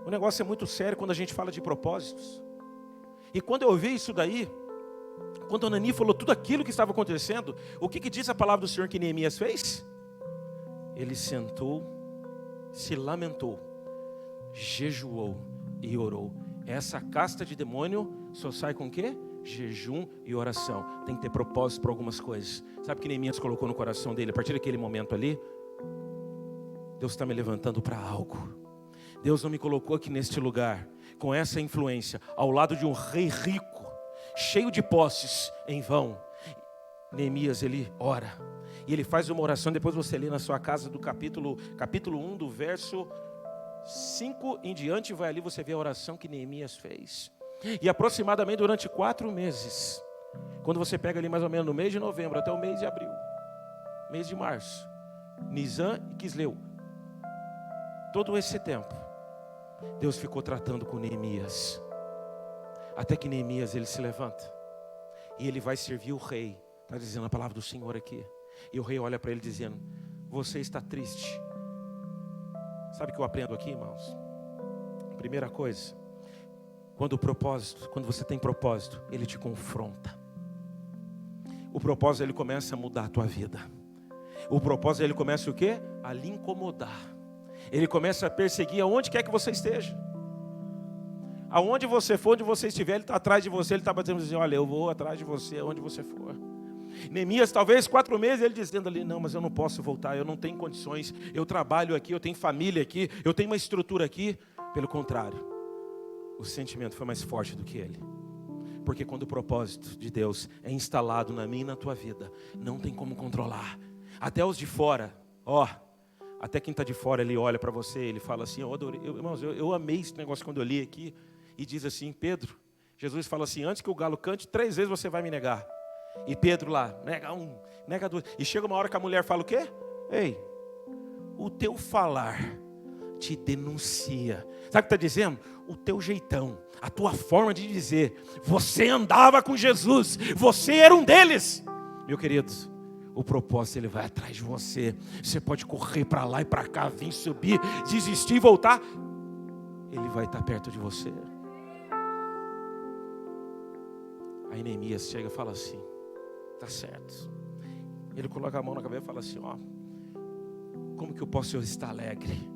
O negócio é muito sério quando a gente fala de propósitos. E quando eu ouvi isso daí, quando Anani falou tudo aquilo que estava acontecendo, o que diz a palavra do Senhor que Neemias fez? Ele sentou, se lamentou, jejuou e orou. Essa casta de demônio só sai com o quê? Jejum e oração. Tem que ter propósito para algumas coisas. Sabe o que Neemias colocou no coração dele? A partir daquele momento ali, Deus está me levantando para algo. Deus não me colocou aqui neste lugar com essa influência, ao lado de um rei rico, cheio de posses, em vão. Neemias, ele ora, e ele faz uma oração. Depois você lê na sua casa do capítulo 1, do verso 5 em diante, vai ali, você vê a oração que Neemias fez. E aproximadamente durante 4 meses, quando você pega ali mais ou menos no mês de novembro até o mês de abril, mês de março, Nisan e Quisleu, todo esse tempo, Deus ficou tratando com Neemias, até que Neemias, ele se levanta, e ele vai servir o rei. Está dizendo a palavra do Senhor aqui. E o rei olha para ele dizendo: você está triste. Sabe o que eu aprendo aqui, irmãos? Primeira coisa, quando você tem propósito, ele te confronta. O propósito, ele começa a mudar a tua vida. O propósito, ele começa o quê? A lhe incomodar. Ele começa a perseguir aonde quer que você esteja. Aonde você for, onde você estiver, ele está atrás de você. Ele está dizendo assim: olha, eu vou atrás de você, aonde você for. Neemias, talvez 4 meses, ele dizendo ali: não, mas eu não posso voltar, eu não tenho condições, eu trabalho aqui, eu tenho família aqui, eu tenho uma estrutura aqui. Pelo contrário, o sentimento foi mais forte do que ele. Porque quando o propósito de Deus é instalado na minha e na tua vida, não tem como controlar. Até os de fora, até quem está de fora, ele olha para você, ele fala assim: irmãos, eu amei esse negócio quando eu li aqui. E diz assim: Pedro, Jesus fala assim: antes que o galo cante, 3 vezes você vai me negar. E Pedro lá, nega 1, nega 2. E chega uma hora que a mulher fala o quê? Ei, o teu falar te denuncia. Sabe o que está dizendo? O teu jeitão, a tua forma de dizer. Você andava com Jesus, você era um deles. Meu querido, o propósito, ele vai atrás de você. Você pode correr para lá e para cá, vir subir, desistir e voltar. Ele vai estar perto de você. Aí Neemias chega e fala assim: tá certo. Ele coloca a mão na cabeça e fala assim: como que eu posso estar alegre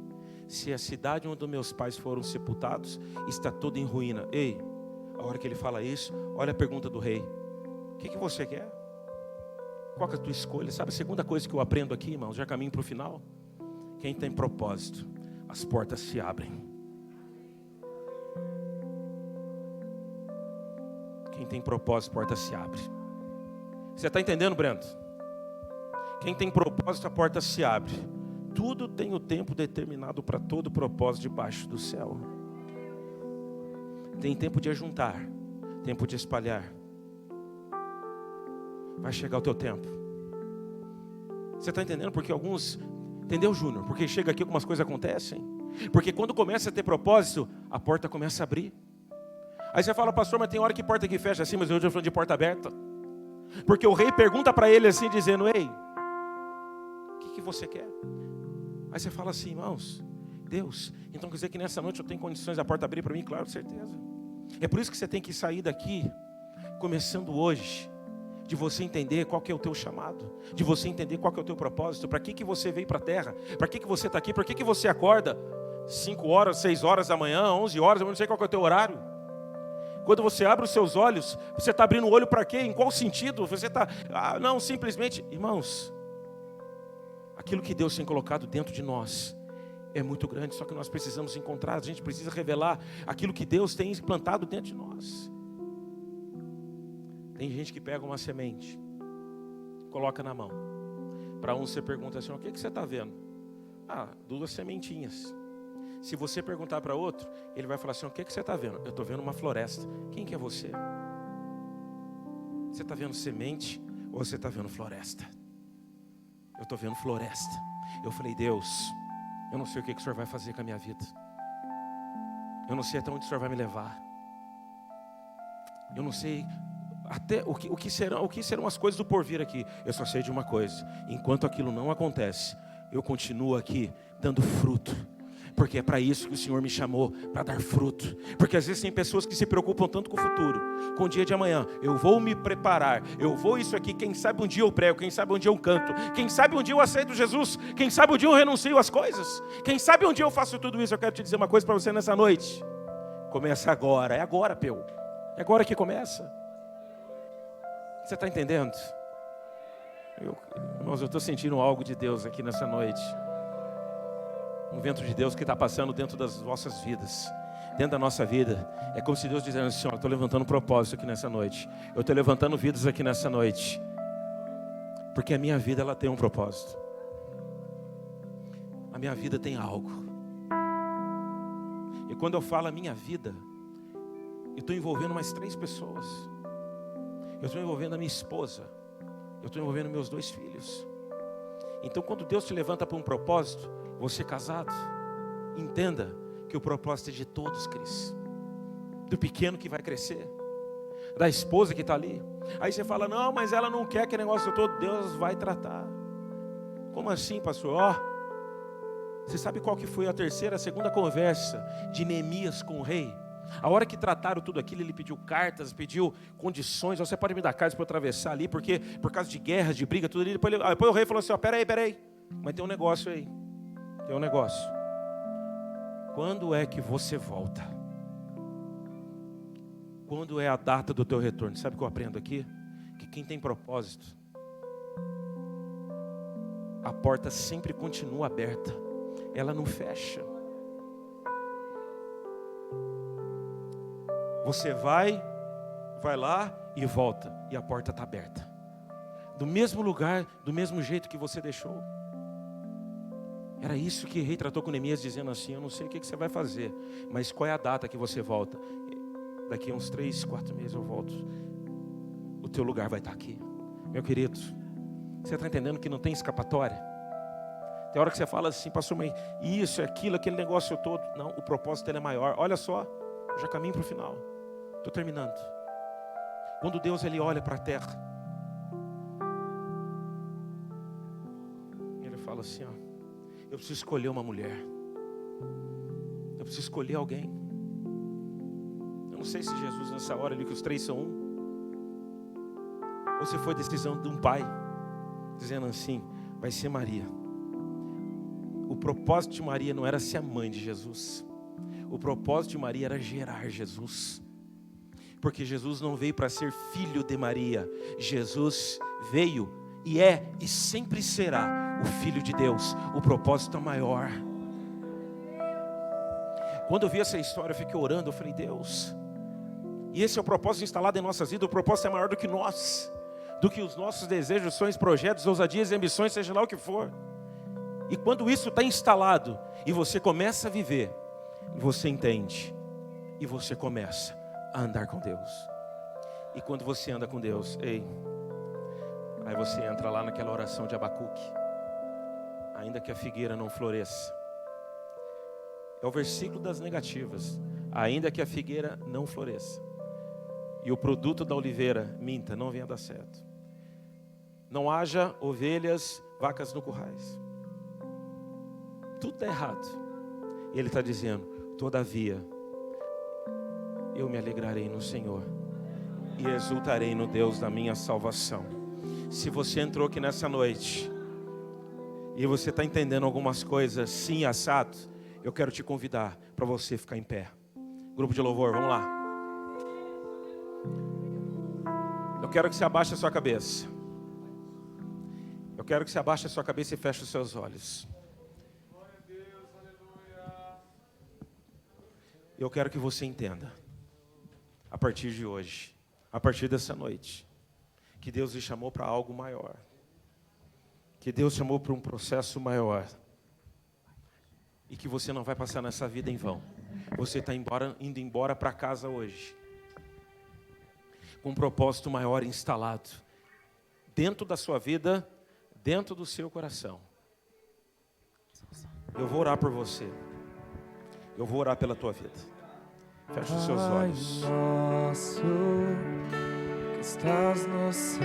se a cidade onde meus pais foram sepultados está toda em ruína? Ei, a hora que ele fala isso, olha a pergunta do rei: o que você quer? Qual que é a tua escolha? Sabe a segunda coisa que eu aprendo aqui, irmãos, já caminho para o final? Quem tem propósito, as portas se abrem. Quem tem propósito, a porta se abre. Você está entendendo, Brento? Quem tem propósito, a porta se abre. Tudo tem o tempo determinado para todo propósito debaixo do céu. Tem tempo de ajuntar, tempo de espalhar. Vai chegar o teu tempo. Você está entendendo? Porque alguns... Entendeu, Júnior? Porque chega aqui, algumas coisas acontecem. Porque quando começa a ter propósito, a porta começa a abrir. Aí você fala, pastor, mas tem hora que porta que fecha assim, mas eu estou falando de porta aberta. Porque o rei pergunta para ele assim, dizendo, ei, o que você quer? Aí você fala assim, irmãos, Deus, então quer dizer que nessa noite eu tenho condições da porta abrir para mim? Claro, com certeza. É por isso que você tem que sair daqui, começando hoje, de você entender qual que é o teu chamado, de você entender qual que é o teu propósito, para que você veio para a terra, para que você está aqui, para que você acorda 5 horas, 6 horas da manhã, 11 horas, eu não sei qual que é o teu horário. Quando você abre os seus olhos, você está abrindo o olho para quê? Em qual sentido? Você está... não, simplesmente... Irmãos, aquilo que Deus tem colocado dentro de nós é muito grande, só que nós precisamos encontrar, a gente precisa revelar aquilo que Deus tem implantado dentro de nós. Tem gente que pega uma semente, coloca na mão. Para um você pergunta assim, o que você está vendo? 2 sementinhas. Se você perguntar para outro, ele vai falar assim, o que você está vendo? Eu estou vendo uma floresta. Quem que é você? Você está vendo semente ou você está vendo floresta? Eu estou vendo floresta. Eu falei, Deus, eu não sei o que o Senhor vai fazer com a minha vida. Eu não sei até onde o Senhor vai me levar. Eu não sei até o que serão as coisas do porvir aqui. Eu só sei de uma coisa, enquanto aquilo não acontece, eu continuo aqui dando fruto. Porque é para isso que o Senhor me chamou, para dar fruto. Porque às vezes tem pessoas que se preocupam tanto com o futuro, com o dia de amanhã. Eu vou me preparar, eu vou isso aqui, quem sabe um dia eu prego, quem sabe um dia eu canto, quem sabe um dia eu aceito Jesus, quem sabe um dia eu renuncio às coisas, quem sabe um dia eu faço tudo isso. Eu quero te dizer uma coisa para você nessa noite. Começa agora, é agora, Peu. É agora que começa. Você está entendendo? Irmãos, eu estou sentindo algo de Deus aqui nessa noite. Um vento de Deus que está passando dentro das vossas vidas, dentro da nossa vida. É como se Deus dizendo assim, eu estou levantando um propósito aqui nessa noite. Eu estou levantando vidas aqui nessa noite. Porque a minha vida, ela tem um propósito. A minha vida tem algo. E quando eu falo a minha vida, eu estou envolvendo mais 3 pessoas. Eu estou envolvendo a minha esposa. Eu estou envolvendo meus 2 filhos. Então quando Deus te levanta para um propósito, você casado, entenda que o propósito é de todos, Cris. Do pequeno que vai crescer, da esposa que está ali. Aí você fala, não, mas ela não quer que negócio todo. Deus vai tratar. Como assim, pastor? Você sabe qual que foi a segunda conversa de Neemias com o rei? A hora que trataram tudo aquilo, ele pediu cartas, pediu condições. Você pode me dar cartas para eu atravessar ali, porque por causa de guerras, de briga, tudo ali. Depois o rei falou assim, peraí, mas tem um negócio aí. Tem um negócio. Quando é que você volta? Quando é a data do teu retorno? Sabe o que eu aprendo aqui? Que quem tem propósito, a porta sempre continua aberta. Ela não fecha. Você vai lá e volta. E a porta está aberta. Do mesmo lugar, do mesmo jeito que você deixou. Era isso que o rei tratou com Neemias, dizendo assim, eu não sei o que você vai fazer, mas qual é a data que você volta? Daqui a uns 3, 4 meses eu volto. O teu lugar vai estar aqui. Meu querido, você está entendendo que não tem escapatória? Tem hora que você fala assim, pastor, mas isso, aquilo, aquele negócio todo. Não, o propósito dele é maior. Olha só, eu já caminho para o final. Estou terminando. Quando Deus ele olha para a terra, ele fala assim, eu preciso escolher uma mulher. Eu preciso escolher alguém. Eu não sei se Jesus nessa hora ali que os 3 são um, ou se foi decisão de um pai dizendo assim, vai ser Maria. O propósito de Maria não era ser a mãe de Jesus. O propósito de Maria era gerar Jesus. Porque Jesus não veio para ser filho de Maria. Jesus veio e é e sempre será o Filho de Deus, o propósito é maior. Quando eu vi essa história, eu fiquei orando, eu falei, Deus, e esse é o propósito instalado em nossas vidas, o propósito é maior do que nós, do que os nossos desejos, sonhos, projetos, ousadias e ambições, seja lá o que for. E quando isso está instalado, e você começa a viver, você entende, e você começa a andar com Deus. E quando você anda com Deus, aí você entra lá naquela oração de Abacuque. Ainda que a figueira não floresça. É o versículo das negativas. Ainda que a figueira não floresça. E o produto da oliveira minta, não venha dar certo. Não haja ovelhas, vacas no currais. Tudo está errado. E ele está dizendo, todavia, eu me alegrarei no Senhor. E exultarei no Deus da minha salvação. Se você entrou aqui nessa noite e você está entendendo algumas coisas, sim, assado, eu quero te convidar para você ficar em pé. Grupo de louvor, vamos lá. Eu quero que você abaixe a sua cabeça. Eu quero que você abaixe a sua cabeça e feche os seus olhos. Eu quero que você entenda, a partir de hoje, a partir dessa noite, que Deus lhe chamou para algo maior. Que Deus chamou para um processo maior. E que você não vai passar nessa vida em vão. Você está indo embora para casa hoje, com um propósito maior instalado, dentro da sua vida, dentro do seu coração. Eu vou orar por você. Eu vou orar pela tua vida. Feche os seus olhos. Nosso que estás no céu,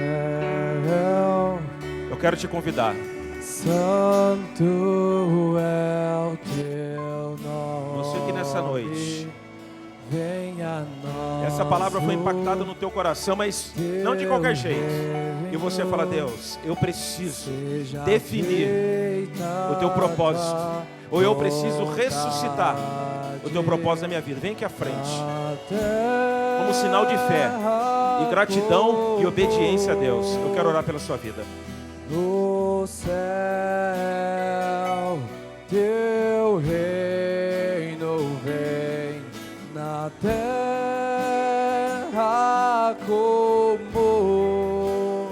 Eu quero te convidar. santo é o teu nome. Você que nessa noite, venha a nós. essa palavra foi impactada no teu coração, mas não de qualquer jeito. E você fala, Deus, eu preciso definir o teu propósito. Ou eu preciso ressuscitar o teu propósito na minha vida. Vem aqui à frente. Como sinal de fé e gratidão e obediência a Deus. Eu quero orar pela sua vida. No céu, teu reino vem, na terra como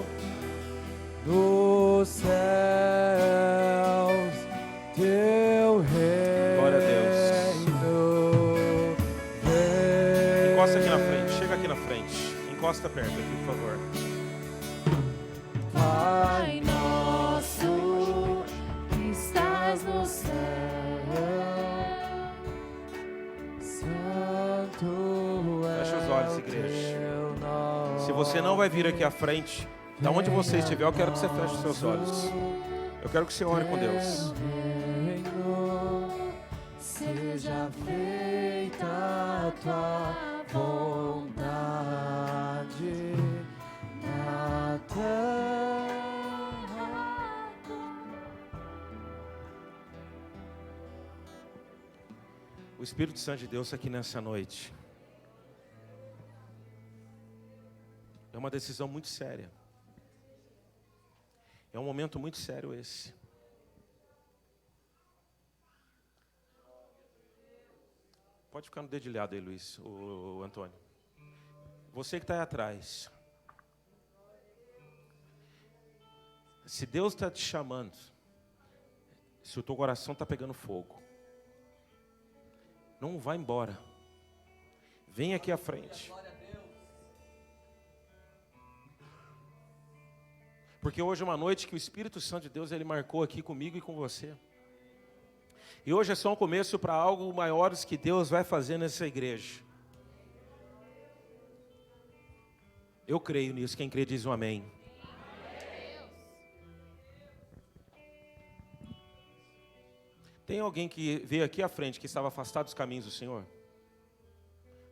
nos céus, teu reino. Glória a Deus. Vem. Encosta aqui na frente, chega aqui na frente. Encosta perto aqui, por favor. Pai Nosso que estás no céu, Santo Feche os olhos, igreja. teu nome. Se você não vai vir aqui à frente, da onde você estiver, eu quero que você feche os seus olhos. Eu quero que você ore com Deus. Reino, seja feita a tua vontade na terra. O Espírito Santo de Deus aqui nessa noite. É uma decisão muito séria. É um momento muito sério esse. Pode ficar no dedilhado aí, Luiz, o Antônio. Você que está aí atrás. Se Deus está te chamando, se o teu coração está pegando fogo, não vá embora. Vem aqui à frente. Porque hoje é uma noite que o Espírito Santo de Deus, ele marcou aqui comigo e com você. E hoje é só um começo para algo maior que Deus vai fazer nessa igreja. Eu creio nisso, quem crê diz um amém. Tem alguém que veio aqui à frente, que estava afastado dos caminhos do Senhor?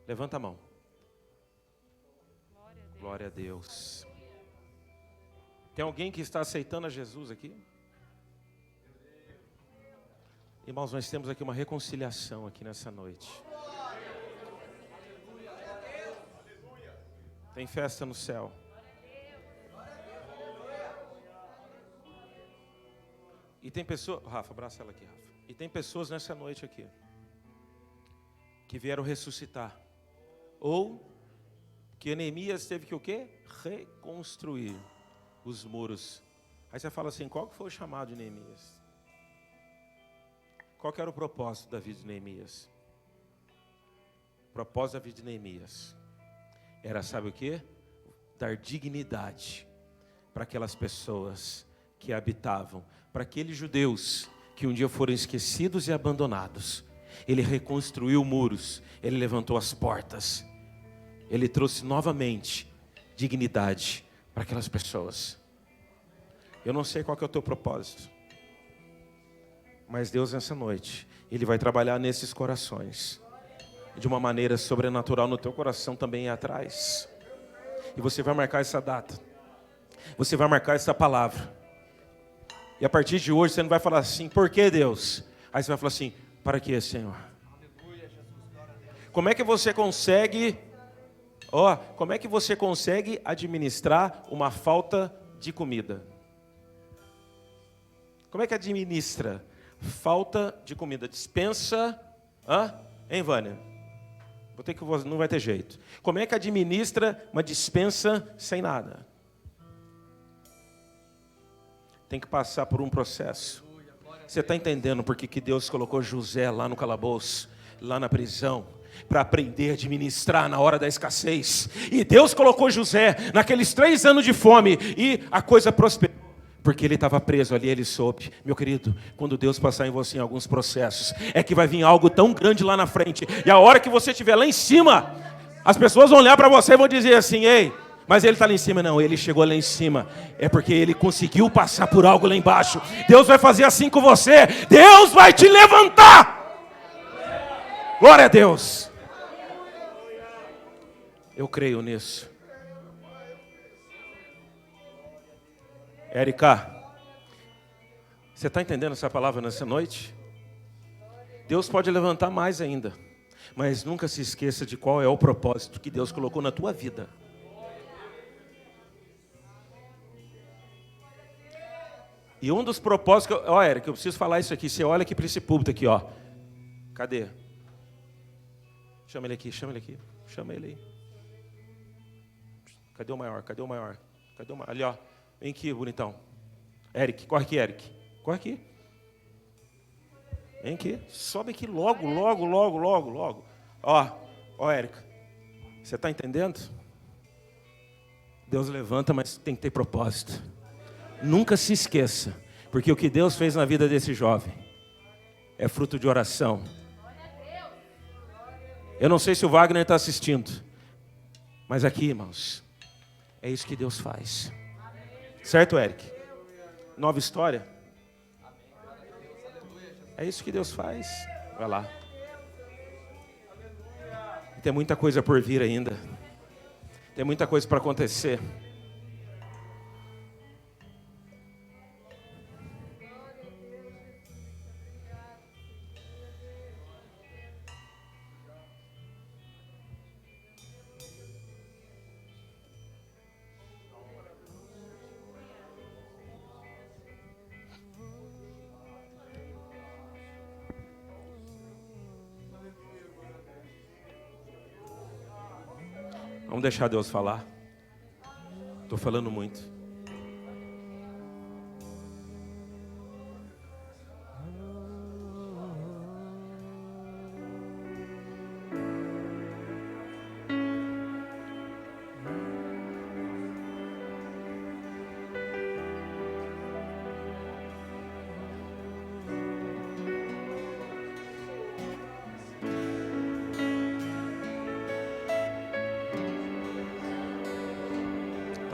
Levanta a mão. Glória a Deus. Tem alguém que está aceitando a Jesus aqui? Irmãos, nós temos aqui uma reconciliação aqui nessa noite. Tem festa no céu. E tem pessoas, Rafa, abraça ela aqui, Rafa. E tem pessoas nessa noite aqui que vieram ressuscitar. Ou que Neemias teve que o quê? Reconstruir os muros. Aí você fala assim, qual que foi o chamado de Neemias? Qual que era o propósito da vida de Neemias? O propósito da vida de Neemias era, sabe o quê? Dar dignidade para aquelas pessoas que habitavam, para aqueles judeus que um dia foram esquecidos e abandonados. Ele reconstruiu muros, ele levantou as portas, ele trouxe novamente dignidade para aquelas pessoas. Eu não sei qual que é o teu propósito, mas Deus nessa noite, Ele vai trabalhar nesses corações, de uma maneira sobrenatural no teu coração também atrás. E você vai marcar essa data, você vai marcar essa palavra. E a partir de hoje você não vai falar assim, por que Deus? Aí você vai falar assim, para que Senhor? Como é que você consegue, como é que você consegue administrar uma falta de comida? Como é que administra falta de comida? Dispensa, hein, Vânia? Não vai ter jeito. Como é que administra uma dispensa sem nada? Tem que passar por um processo. Você está entendendo por que Deus colocou José lá no calabouço, lá na prisão? Para aprender a administrar na hora da escassez. E Deus colocou José naqueles 3 anos de fome e a coisa prosperou. Porque ele estava preso ali, ele soube. Meu querido, quando Deus passar em você em alguns processos, é que vai vir algo tão grande lá na frente. E a hora que você estiver lá em cima, as pessoas vão olhar para você e vão dizer assim, ei, mas ele está lá em cima. Não, ele chegou lá em cima. É porque ele conseguiu passar por algo lá embaixo. Deus vai fazer assim com você. Deus vai te levantar. Glória a Deus. Eu creio nisso. Érica, você está entendendo essa palavra nessa noite? Deus pode levantar mais ainda, mas nunca se esqueça de qual é o propósito que Deus colocou na tua vida. E um dos propósitos, Érica, eu preciso falar isso aqui, você olha aqui para esse púlpito aqui, cadê? Chama ele aqui, chama ele aí. Cadê o maior? Ali, Vem aqui, bonitão. Eric, corre aqui, Eric. Corre aqui. Vem aqui. Sobe aqui logo. Eric. Você está entendendo? Deus levanta, mas tem que ter propósito. Nunca se esqueça. Porque o que Deus fez na vida desse jovem é fruto de oração. Eu não sei se o Wagner está assistindo. Mas aqui, irmãos, é isso que Deus faz. Certo, Eric? Nova história? É isso que Deus faz. Vai lá. Tem muita coisa por vir ainda. Tem muita coisa para acontecer. Vamos deixar Deus falar. Estou falando muito.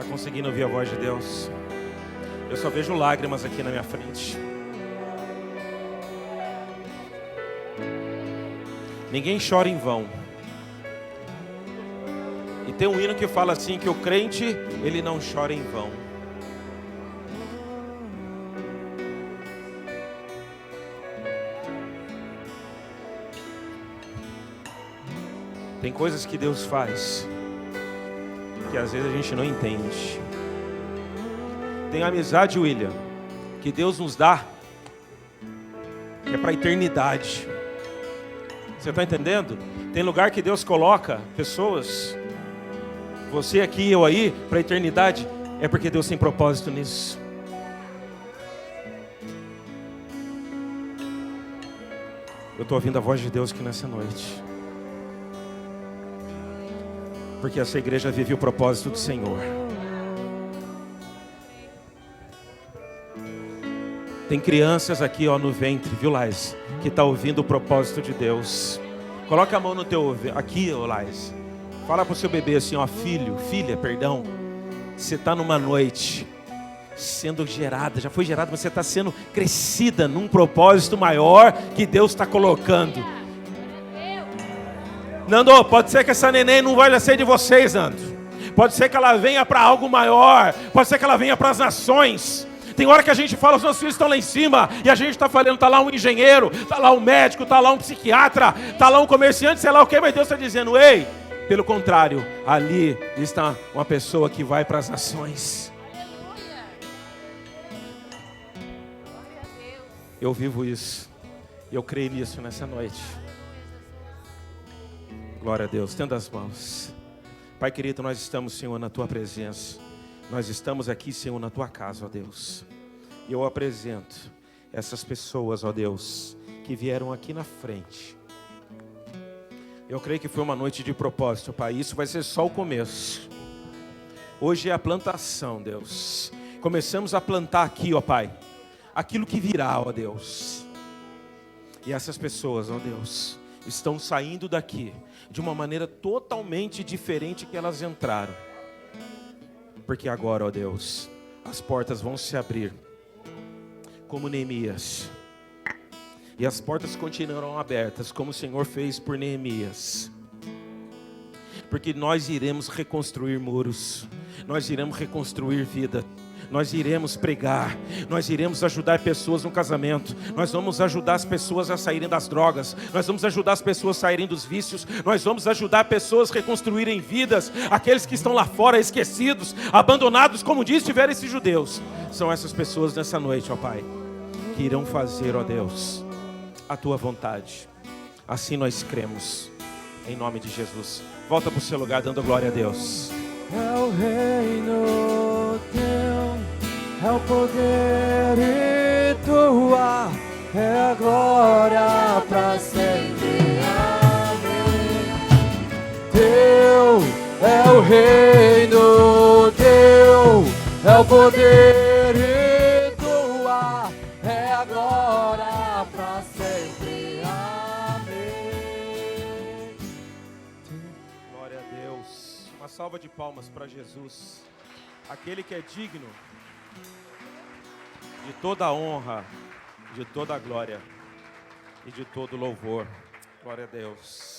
Conseguindo ouvir a voz de Deus? Eu só vejo lágrimas aqui na minha frente. Ninguém chora em vão. E tem um hino que fala assim, que o crente, ele não chora em vão. Tem coisas que Deus faz que às vezes a gente não entende. Tem amizade, William, que Deus nos dá é para a eternidade. Você está entendendo? Tem lugar que Deus coloca pessoas, você aqui, eu aí, para a eternidade, é porque Deus tem propósito nisso. Eu estou ouvindo a voz de Deus aqui nessa noite, porque essa igreja vive o propósito do Senhor. Tem crianças aqui, ó, no ventre, viu, Lais, que está ouvindo o propósito de Deus. Coloca a mão no teu ouvido, aqui, ó, Lais. Fala para o seu bebê assim, ó, filha, perdão. Você está numa noite sendo gerada, já foi gerada, mas você está sendo crescida num propósito maior que Deus está colocando. Nando, pode ser que essa neném não vai ser de vocês, Nando. Pode ser que ela venha para algo maior, pode ser que ela venha para as nações. Tem hora que a gente fala, os nossos filhos estão lá em cima, e a gente está falando, está lá um engenheiro, está lá um médico, está lá um psiquiatra, está lá um comerciante, sei lá o que, mas Deus está dizendo, ei, pelo contrário, ali está uma pessoa que vai para as nações. Eu vivo isso, eu creio nisso nessa noite. Glória a Deus, estenda as mãos. Pai querido, nós estamos, Senhor, na Tua presença. Nós estamos aqui, Senhor, na Tua casa, ó Deus. E eu apresento essas pessoas, ó Deus, que vieram aqui na frente. Eu creio que foi uma noite de propósito, Pai. Isso vai ser só o começo. Hoje é a plantação, Deus. Começamos a plantar aqui, ó Pai, aquilo que virá, ó Deus. E essas pessoas, ó Deus, estão saindo daqui de uma maneira totalmente diferente que elas entraram. Porque agora, ó Deus, as portas vão se abrir, como Neemias. E as portas continuarão abertas, como o Senhor fez por Neemias. Porque nós iremos reconstruir muros, nós iremos reconstruir vida. Nós iremos pregar, nós iremos ajudar pessoas no casamento, nós vamos ajudar as pessoas a saírem das drogas, nós vamos ajudar as pessoas a saírem dos vícios, nós vamos ajudar pessoas a reconstruírem vidas, aqueles que estão lá fora esquecidos, abandonados, como diz, tiveram esses judeus. São essas pessoas nessa noite, ó Pai, que irão fazer, ó Deus, a Tua vontade. Assim nós cremos, em nome de Jesus. Volta para o seu lugar dando glória a Deus. É o reino Teu, é o poder e Tua, é a glória para sempre. Amém. Teu é o reino Teu, é o poder e Tua, é a glória para sempre. Amém. Glória a Deus. Uma salva de palmas para Jesus, aquele que é digno de toda a honra, de toda a glória e de todo louvor. Glória a Deus.